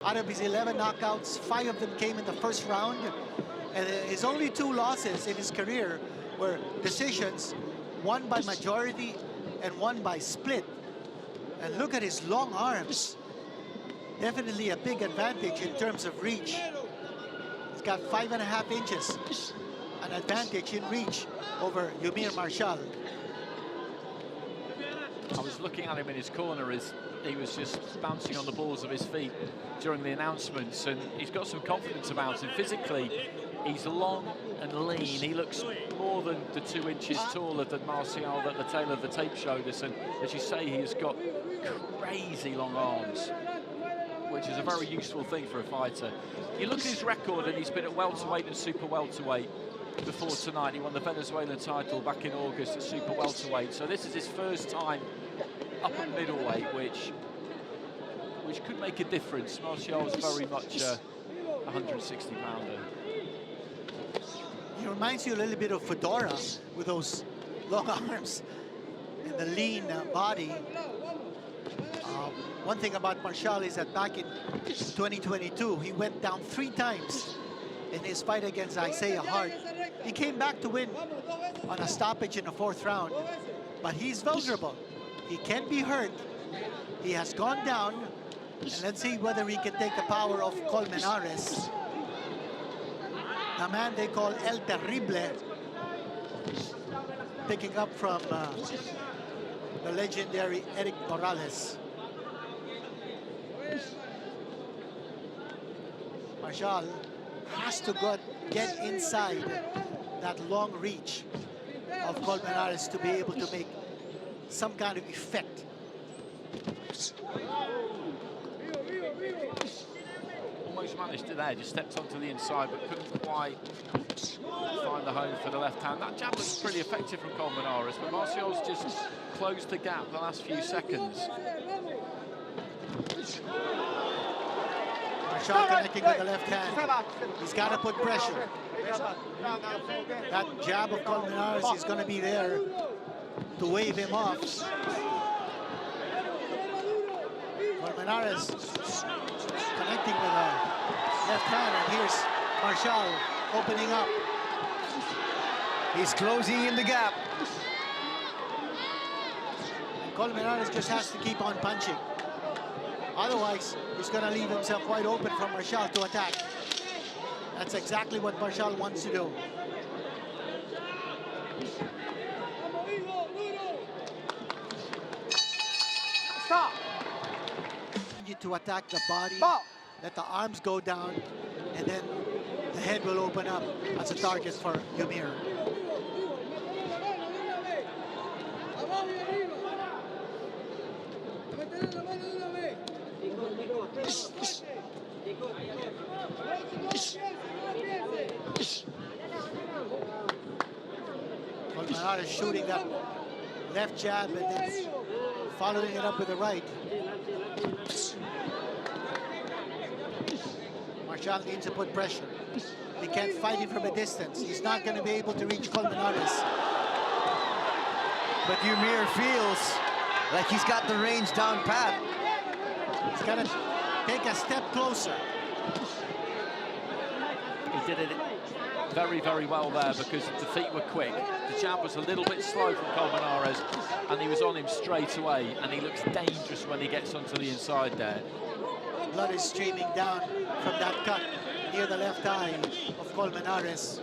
Out of his 11 knockouts, 5 of them came in the first round. And his only 2 losses in his career were decisions, one by majority and one by split. And look at his long arms. Definitely a big advantage in terms of reach. He's got 5.5 inches, an advantage in reach over Eumir Marcial. I was looking at him in his corner as he was just bouncing on the balls of his feet during the announcements, and he's got some confidence about him. Physically, he's long and lean. He looks more than the 2 inches taller than Marcial that the tail of the tape showed us, and as you say, he's got crazy long arms, which is a very useful thing for a fighter. You look at his record, and he's been at welterweight and super welterweight before tonight. He won the Venezuelan title back in August at super welterweight, so this is his first time up at middleweight, which could make a difference. Marcial is very much a 160-pounder. He reminds you a little bit of Fedora with those long arms and the lean body. One thing about Marcial is that back in 2022, he went down 3 times in his fight against Isaiah Hart. He came back to win on a stoppage in the 4th round, but he's vulnerable. He can be hurt. He has gone down, and let's see whether he can take the power of Colmenares, the man they call El Terrible, picking up from the legendary Eric Morales. Marcial has to get inside that long reach of Colmenares to be able to make some kind of effect. Almost managed it there, just stepped onto the inside, but couldn't quite find the home for the left hand. That jab looks pretty effective from Colmenares, but Marcial's just closed the gap the last few seconds. Marcial connecting with the left hand. He's got to put pressure. That jab of Colmenares is going to be there to wave him off. Colmenares connecting with the left hand, and here's Marcial opening up. He's closing in the gap. And Colmenares just has to keep on punching. Otherwise, he's going to leave himself wide open for Marcial to attack. That's exactly what Marcial wants to do. Stop. To attack the body, let the arms go down, and then the head will open up as a target for Eumir. Colmenares shooting that left jab and then following it up with the right. Marcial needs to put pressure. He can't fight him from a distance. He's not going to be able to reach Colmenares. But Eumir feels like he's got the range down pat. He's got to take a step closer. He did it very, very well there because the feet were quick. The jab was a little bit slow from Colmenares, and he was on him straight away, and he looks dangerous when he gets onto the inside there. Blood is streaming down from that cut near the left eye of Colmenares.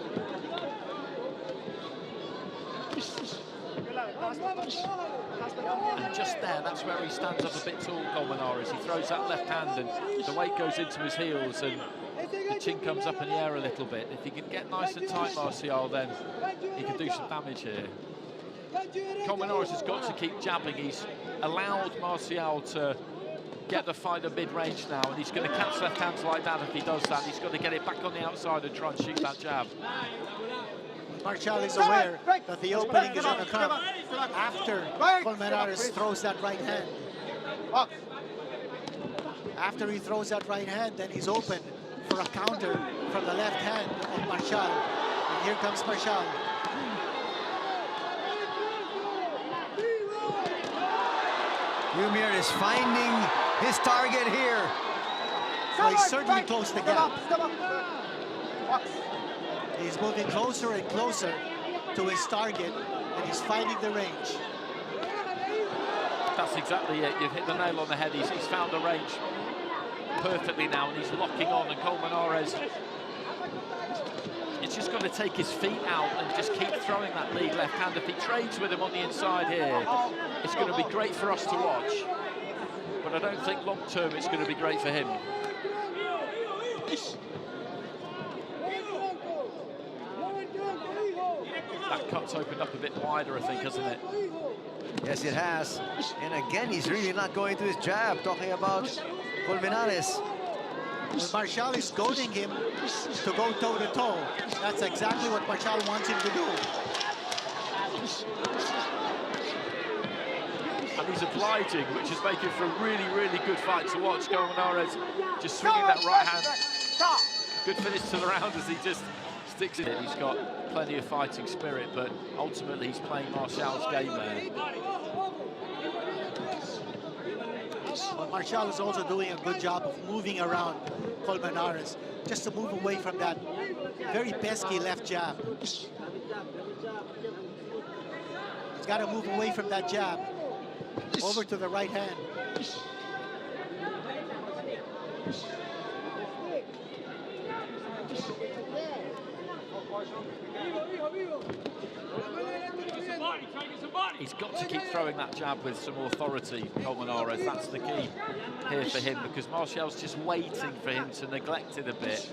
And just there, that's where he stands up a bit tall, Colmenares. He throws that left hand and the weight goes into his heels and the chin comes up in the air a little bit. If he can get nice and tight, Marcial, then he can do some damage here. Colmenares has got to keep jabbing. He's allowed Marcial to get the fight at mid-range now, and he's going to catch left hands like that. If he does that, he's got to get it back on the outside and try and shoot that jab. Marcial is aware that the opening is going to come after Colmenares throws that right hand. After he throws that right hand, then he's open for a counter from the left hand of Marcial. And here comes Marcial. Eumir is finding his target here. So he's certainly closed the gap. He's moving closer and closer to his target, and he's finding the range. That's exactly it. You've hit the nail on the head. He's found the range perfectly now, and he's locking on. And Colmenares, it's just got to take his feet out and just keep throwing that lead left hand. If he trades with him on the inside here, it's going to be great for us to watch. But I don't think long term it's going to be great for him. That cut's opened up a bit wider, I think, hasn't it? Yes, it has. And again, he's really not going to his jab, talking about Colmenares. Well, Marcial is goading him to go toe-to-toe. That's exactly what Marcial wants him to do. And he's obliging, which is making for a really, really good fight to watch. Colmenares just swinging that right hand. Good finish to the round as he just sticks it. He's got plenty of fighting spirit, but ultimately he's playing Marcial's game there. But Marcial is also doing a good job of moving around Colmenares, just to move away from that very pesky left jab. He's got to move away from that jab, over to the right hand. He's got to keep throwing that jab with some authority, Colmenares. That's the key here for him, because Marcial's just waiting for him to neglect it a bit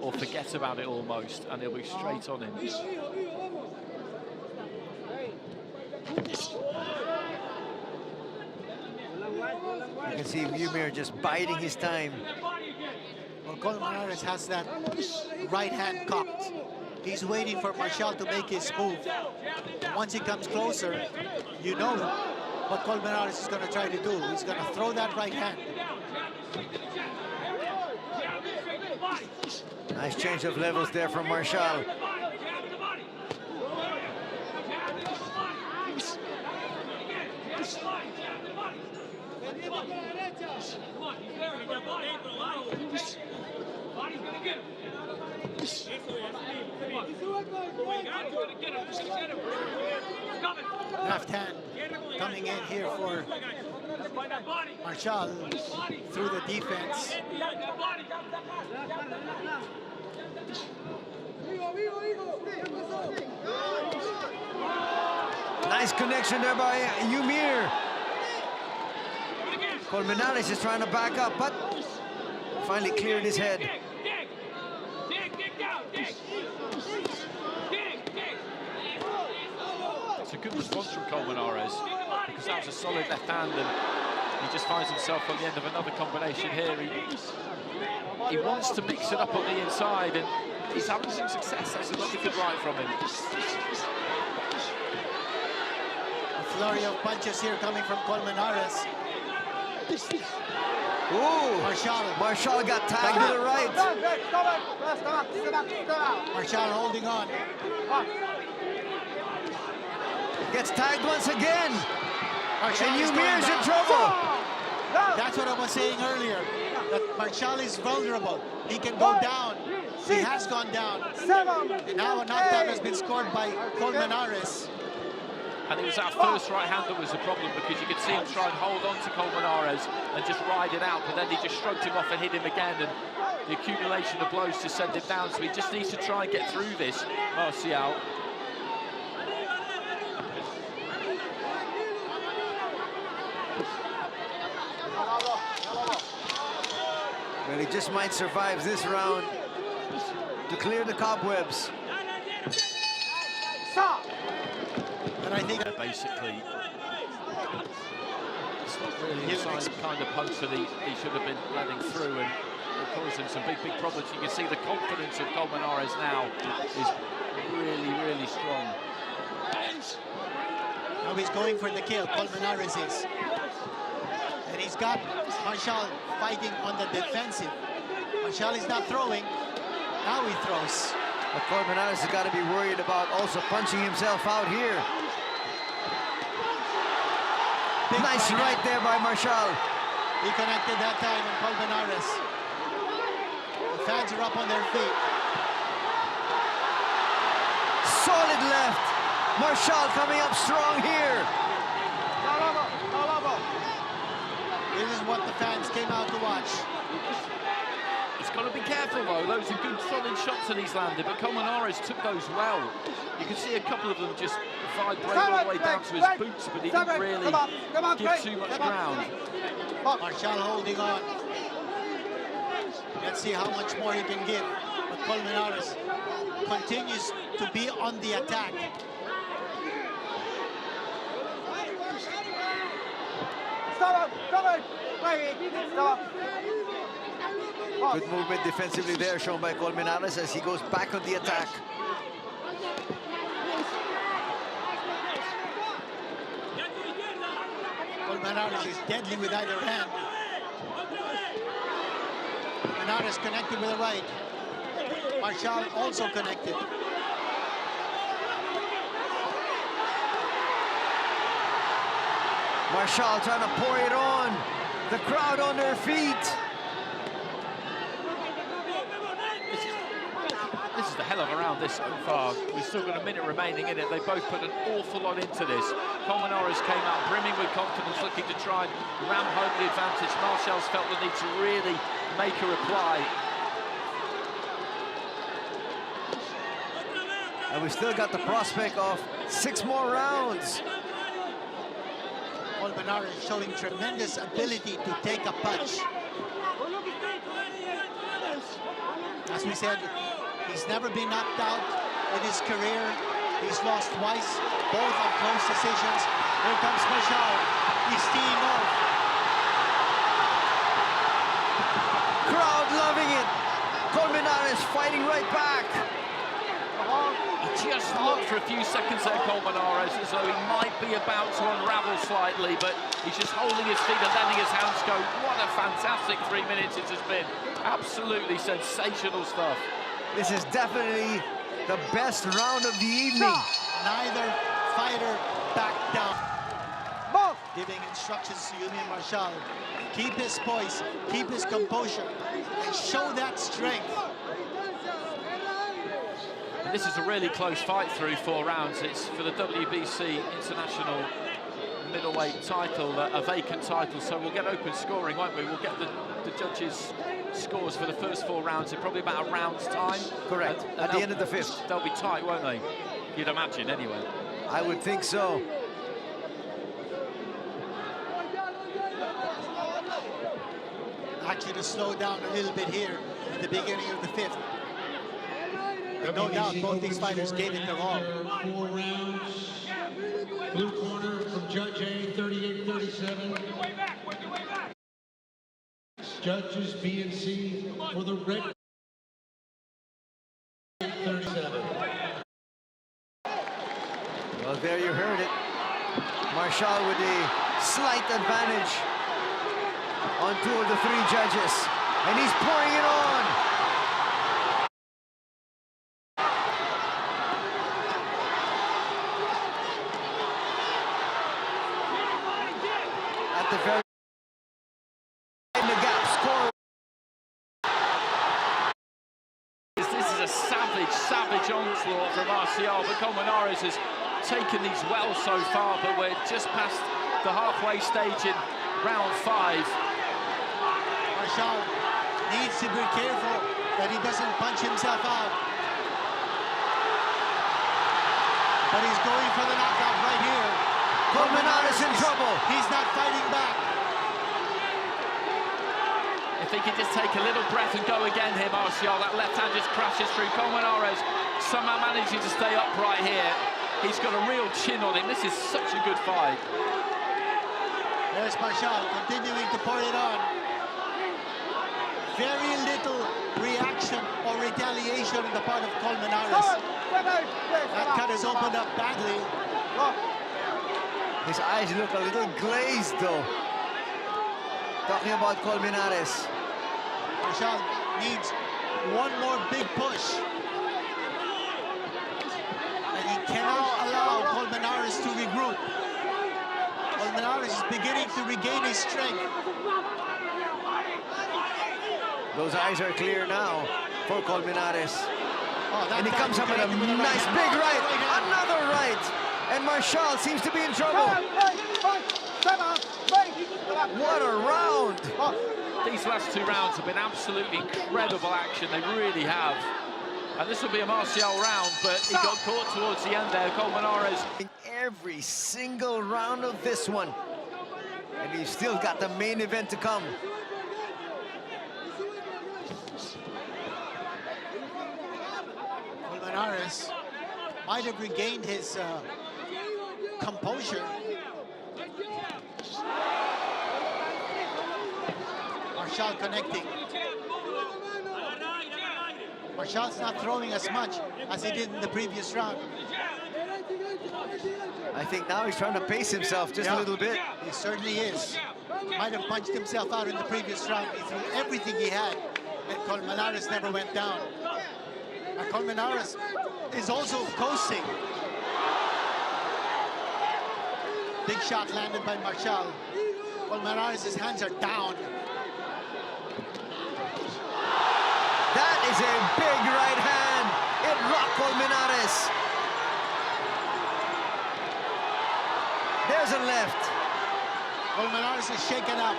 or forget about it almost, and he'll be straight on him. You can see Eumir just biding his time. Well, Colmenares has that right hand cocked. He's waiting for Marcial to make his move. Once he comes closer, you know what Colmenares is going to try to do. He's going to throw that right hand. Nice change of levels there from Marcial. Left hand coming in here for Marcial through the defense. Nice connection there by Eumir. Colmenares is trying to back up, but finally cleared his head. It's a good response from Colmenares, because that was a solid left hand, and he just finds himself on the end of another combination here. He wants to mix it up on the inside, and he's having some success. That's another good right from him. A flurry of punches here coming from Colmenares. Ooh, Marcial got tagged to the right. Marcial holding on. Gets tagged once again. Marcial And is Eumir's going in down. trouble. That's what I was saying earlier, that Marcial is vulnerable. He can go down. He has gone down. And now a knockdown has been scored by Colmenares. And it was that first right hand that was the problem, because you could see him try and hold on to Colmenares and just ride it out, but then he just shrugged him off and hit him again, and the accumulation of blows to send him down. So he just needs to try and get through this, Marcial. Well, he just might survive this round to clear the cobwebs. And I think basically, it's not really the kind of punch that he should have been letting through, and it caused him some big problems. You can see the confidence of Colmenares now is really, really strong. now he's going for the kill, Colmenares is. And he's got Marcial fighting on the defensive. Marcial is not throwing. Now he throws. But Colmenares has got to be worried about also punching himself out here. Big Nice right there by Marcial. He connected that time on Colmenares. fans are up on their feet. Solid left. Marcial coming up strong here. This is what the fans came out to watch. He's got to be careful, though. Those are good, solid shots that he's landed, but Colmenares took those well. You can see a couple of them just vibrate all the way down to his boots, but he didn't really give too much ground. Marcial holding on. Let's see how much more he can give. But Colmenares continues to be on the attack. Good movement defensively there shown by Colmenares as he goes back on the attack. Colmenares is deadly with either hand. Colmenares connected with the right. Marcial also connected. Marcial trying to pour it on. The crowd on their feet. This is the hell of a round this so far. We've still got a minute remaining in it. They both put an awful lot into this. Colmenares came out brimming with confidence, looking to try and ram home the advantage. Marcial's felt the need to really make a reply. And we still got the prospect of 6 more rounds. Colmenares showing tremendous ability to take a punch. As we said, he's never been knocked out in his career. He's lost twice, both on close decisions. Here comes Marcial. He's teeing off. Crowd loving it. Colmenares fighting right back. He just looked for a few seconds there, Colmenares, as though he might be about to unravel slightly, but he's just holding his feet and letting his hands go. What a fantastic 3 minutes it has been. Absolutely sensational stuff. This is definitely the best round of the evening. Neither fighter backed down. Giving instructions to Eumir Marcial. Keep his poise, keep his composure, and show that strength. And this is a really close fight through 4 rounds. It's for the WBC International middleweight title, a vacant title, so we'll get open scoring, won't we? We'll get the judges' scores for the first 4 rounds in probably about a round's time. Correct. At the end of the 5th. They'll be tight, won't they? You'd imagine, anyway. I would think so. Actually to slow down a little bit here at the beginning of the 5th. But no doubt both these fighters gave it their all. 4 rounds. Blue corner from Judge A, 38-37. Judges B and C for the red. 37. Well, there you heard it. Marcial with a slight advantage on 2 of the 3 judges. And he's pouring it on. At the very in the gap score. This is a savage onslaught from Marcial, but Colmenares has taken these well so far, but we're just past the halfway stage in round 5. Marcial needs to be careful that he doesn't punch himself out. But he's going for the knockout right here. Colmenares in trouble. He's not fighting back. If he can just take a little breath and go again here, Marcial, that left hand just crashes through. Colmenares somehow managing to stay upright here. He's got a real chin on him. This is such a good fight. There's Marcial continuing to pour it on. Very little reaction or retaliation on the part of Colmenares. That cut has opened up badly. His eyes look a little glazed, though. Talking about Colmenares. Marcial needs one more big push. And he cannot allow Colmenares to regroup. Colmenares is beginning to regain his strength. Those eyes are clear now for Colmenares. Oh, And he comes up with a nice big right. Another right. And Marcial seems to be in trouble. What a round. These last two rounds have been absolutely incredible action. They really have. And this will be a Marcial round, but he got caught towards the end there. Colmenares. Every single round of this one. And he's still got the main event to come. Colmenares might have regained his composure. Marcial connecting. Marcial's not throwing as much as he did in the previous round. I think now he's trying to pace himself just a little bit. He certainly is. Might have punched himself out in the previous round. He threw everything he had, and Colmenares never went down. And Colmenares is also coasting. Big shot landed by Marcial. Colmenares' hands are down. That is a big right hand. It rocked Colmenares. There's a left. Colmenares is shaken up.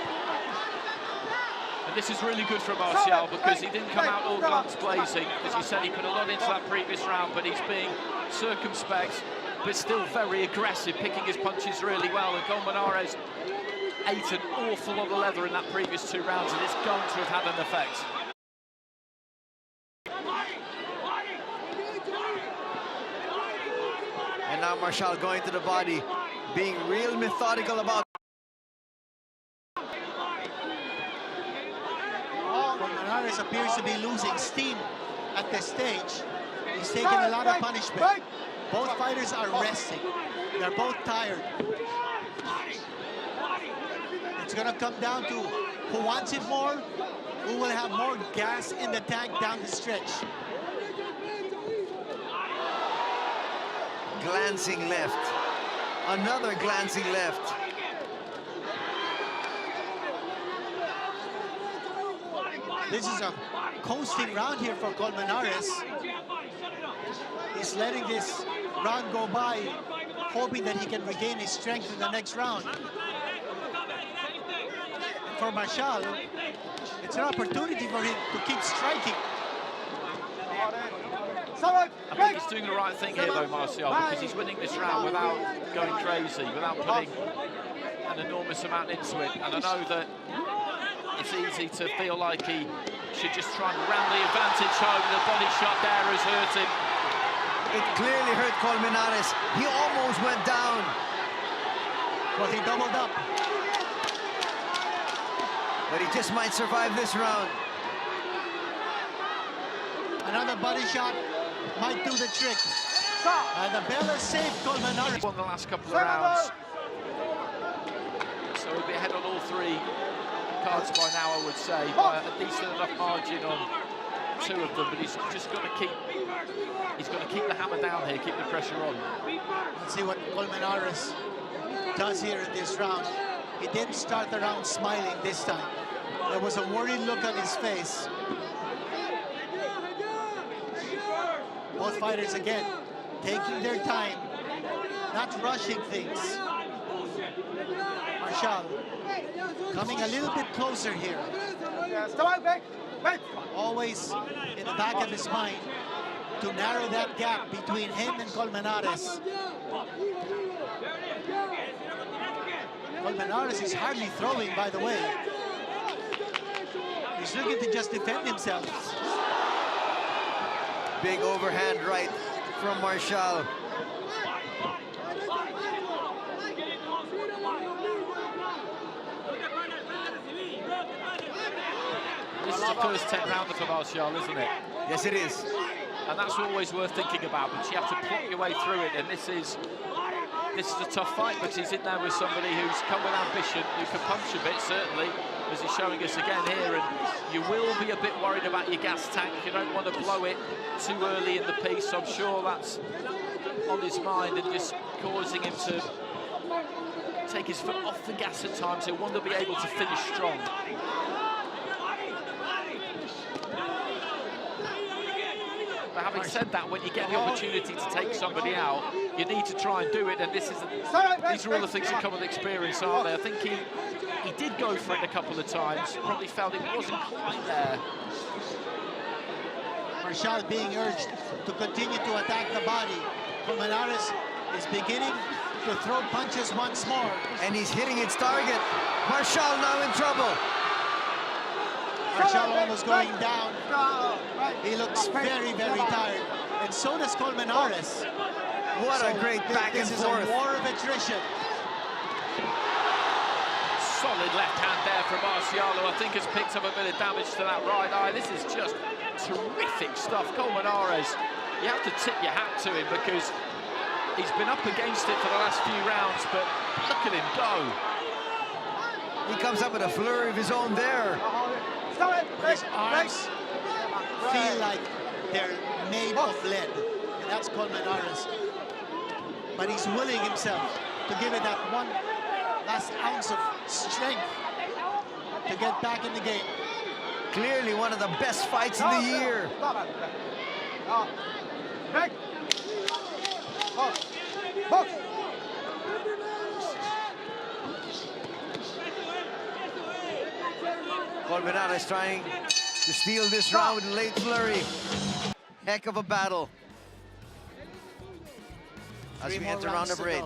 And this is really good for Marcial because he didn't come out all guns blazing. As you said, he put a lot into that previous round, but he's being circumspect, but still very aggressive, picking his punches really well. And Colmenares ate an awful lot of leather in that previous two rounds, and it's going to have had an effect. And now Marcial going to the body, being real methodical about. Colmenares appears to be losing steam at this stage. He's taking a lot of punishment. Both fighters are resting. They're both tired. It's gonna come down to who wants it more, who will have more gas in the tank down the stretch. Glancing left. Another glancing left. This is a coasting round here for Colmenares. He's letting this round go by, hoping that he can regain his strength in the next round. And for Marcial, it's an opportunity for him to keep striking. I think he's doing the right thing here, though, Marcial, because he's winning this round without going crazy, without putting an enormous amount into it. And I know that it's easy to feel like he should just try and ram the advantage home. The body shot there has hurt him. It clearly hurt Colmenares. He almost went down. But he doubled up. But he just might survive this round. Another body shot might do the trick. And the bell has saved Colmenares. Won the last couple of rounds. So he'll be ahead on all three cards by now, I would say, by a decent enough margin on two of them, but he's just got to keep the hammer down here, keep the pressure on. Let's see what Colmenares does here in this round. He didn't start the round smiling this time. There was a worried look on his face. Both fighters again taking their time, not rushing things. Marcial coming a little bit closer here. Always in the back of his mind to narrow that gap between him and Colmenares. Colmenares is hardly throwing, by the way. He's looking to just defend himself. Big overhand right from Marcial. This is the first 10 rounder for Marcial, isn't it? Yes, it is. And that's always worth thinking about, but you have to plot your way through it, and this is a tough fight, but he's in there with somebody who's come with ambition, who can punch a bit, certainly, as he's showing us again here, and you will be a bit worried about your gas tank. You don't want to blow it too early in the piece, so I'm sure that's on his mind and just causing him to take his foot off the gas at times. He'll want to be able to finish strong. But having said that, when you get the opportunity to take somebody out, you need to try and do it. And these are all the things that come with experience, aren't they? I think he did go for it a couple of times. Probably felt it wasn't quite there. Marcial being urged to continue to attack the body. Colmenares is beginning to throw punches once more. And he's hitting its target. Marcial now in trouble. Marcial almost going down. He looks very, very tired. And so does Colmenares. What a great back and forth. This is a war of attrition. Solid left hand there from Marcial, who I think has picked up a bit of damage to that right eye. This is just terrific stuff. Colmenares, you have to tip your hat to him because he's been up against it for the last few rounds, but look at him go. He comes up with a flurry of his own there. His arms feel like they're made of lead, and that's Colmenares. But he's willing himself to give it that one last ounce of strength to get back in the game. Clearly one of the best fights of the year. Colmenares trying to steal this round with a late flurry. Heck of a battle. As we enter round number 8.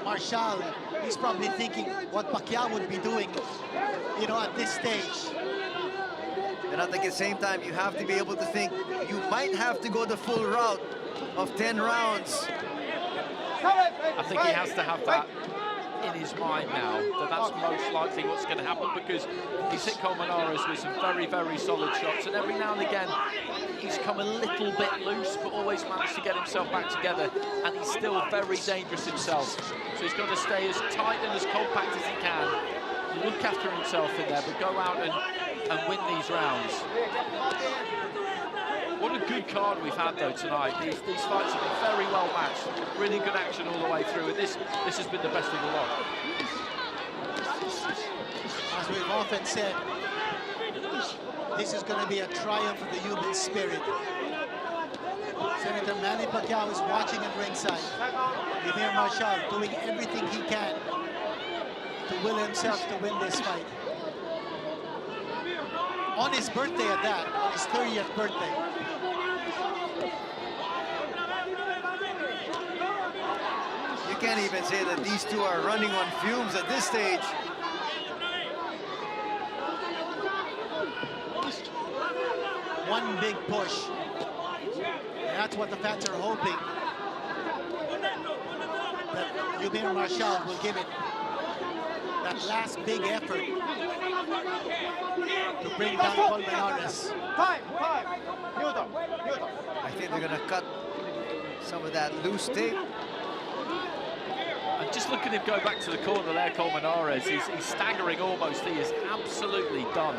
Marcial, he's probably thinking what Pacquiao would be doing, you know, at this stage. And I think at the same time, you have to be able to think you might have to go the full route of 10 rounds. I think he has to have that in his mind now, that's most likely what's going to happen, because he's hit Colmenares with some very, very solid shots, and every now and again he's come a little bit loose, but always managed to get himself back together, and he's still very dangerous himself. So he's got to stay as tight and as compact as he can, look after himself in there, but go out and win these rounds. What a good card we've had though tonight. These fights have been very well matched, really good action all the way through, and this has been the best of the lot. As we've often said, this is going to be a triumph of the human spirit. Senator Manny Pacquiao is watching at ringside. Eumir Marcial doing everything he can to will himself to win this fight. On his birthday at that, on his 30th birthday. You can't even say that these two are running on fumes at this stage. One big push. And that's what the fans are hoping. That Eumir Marcial will give it that last big effort to bring down Colmenares. I think they're gonna cut some of that loose tape. And just look at him go back to the corner there, Colmenares. He's staggering almost. He is absolutely done.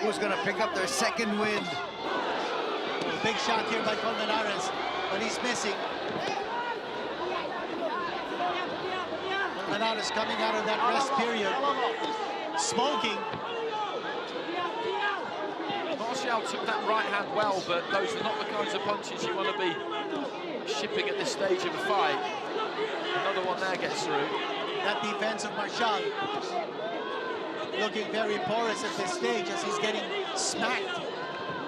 Who's gonna pick up their second win? A big shot here by Colmenares, but he's missing. Colmenares coming out of that rest period, smoking. Marcial took that right hand well, but those are not the kinds of punches you want to be shipping at this stage of a fight. Another one there gets through. That defense of Marcial looking very porous at this stage as he's getting smacked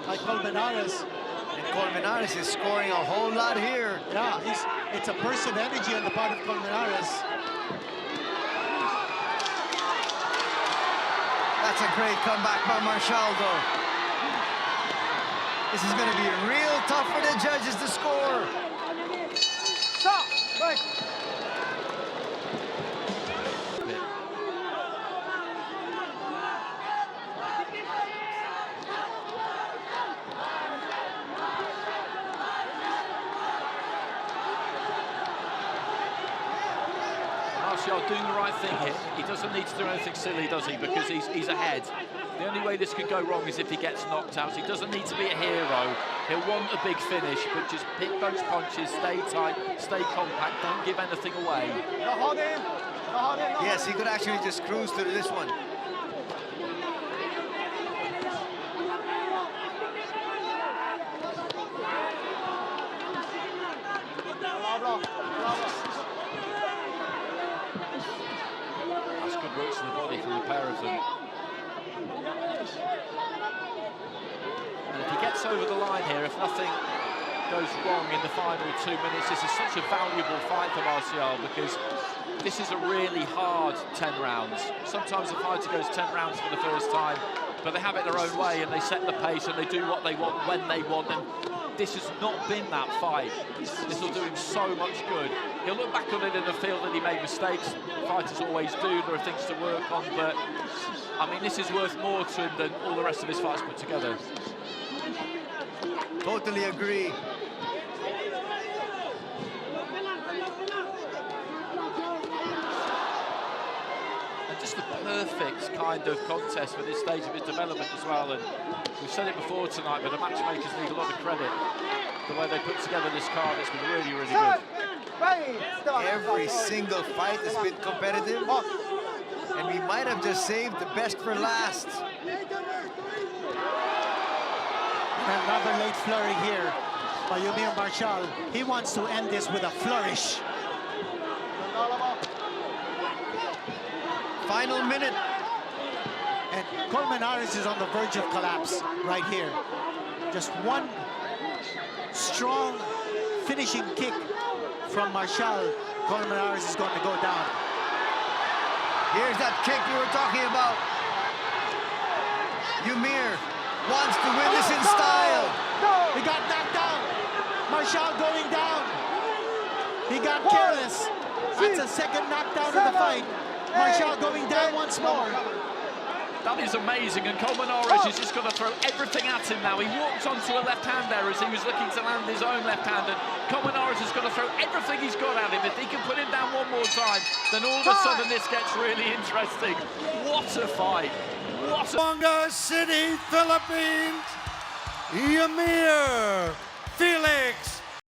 by Colmenares. And Colmenares is scoring a whole lot here. Yeah, it's a burst of energy on the part of Colmenares. That's a great comeback by Marcial, though. This is going to be real tough for the judges to score. Stop! Right. Marcial doing the right thing here. He doesn't need to do anything silly, does he? Because he's ahead. The only way this could go wrong is if he gets knocked out. So he doesn't need to be a hero. He'll want a big finish, but just pick those punches, stay tight, stay compact, don't give anything away. Yes, he could actually just cruise through this one. That's good work to the body from the pair of them. And if he gets over the line here, if nothing goes wrong in the final 2 minutes, this is such a valuable fight for Marcial, because this is a really hard 10 rounds. Sometimes the fighter goes 10 rounds for the first time, but they have it their own way and they set the pace and they do what they want when they want. And this has not been that fight. This will do him so much good. He'll look back on it and feel that he made mistakes. Fighters always do. There are things to work on, but I mean, this is worth more to him than all the rest of his fights put together. Totally agree. And just the perfect kind of contest for this stage of his development as well. And we've said it before tonight, but the matchmakers need a lot of credit. The way they put together this card, it's been really, really good. Every single fight has been competitive, and we might have just saved the best for last. Another late flurry here by Eumir Marcial. He wants to end this with a flourish. Final minute. And Colmenares is on the verge of collapse right here. Just one strong finishing kick from Marcial. Colmenares is going to go down. Here's that kick we were talking about. Eumir wants to win this in style. He got knocked down. Marcial going down. He got careless. That's a second knockdown of the fight. Marcial going down once more. That is amazing, and Colmenares is just going to throw everything at him now. He walked onto a left hand there as he was looking to land his own left hand, and Colmenares is going to throw everything he's got at him. If he can put him down one more time, then all of a sudden this gets really interesting. What a fight. What a... Pampanga City, Philippines, Eumir Felix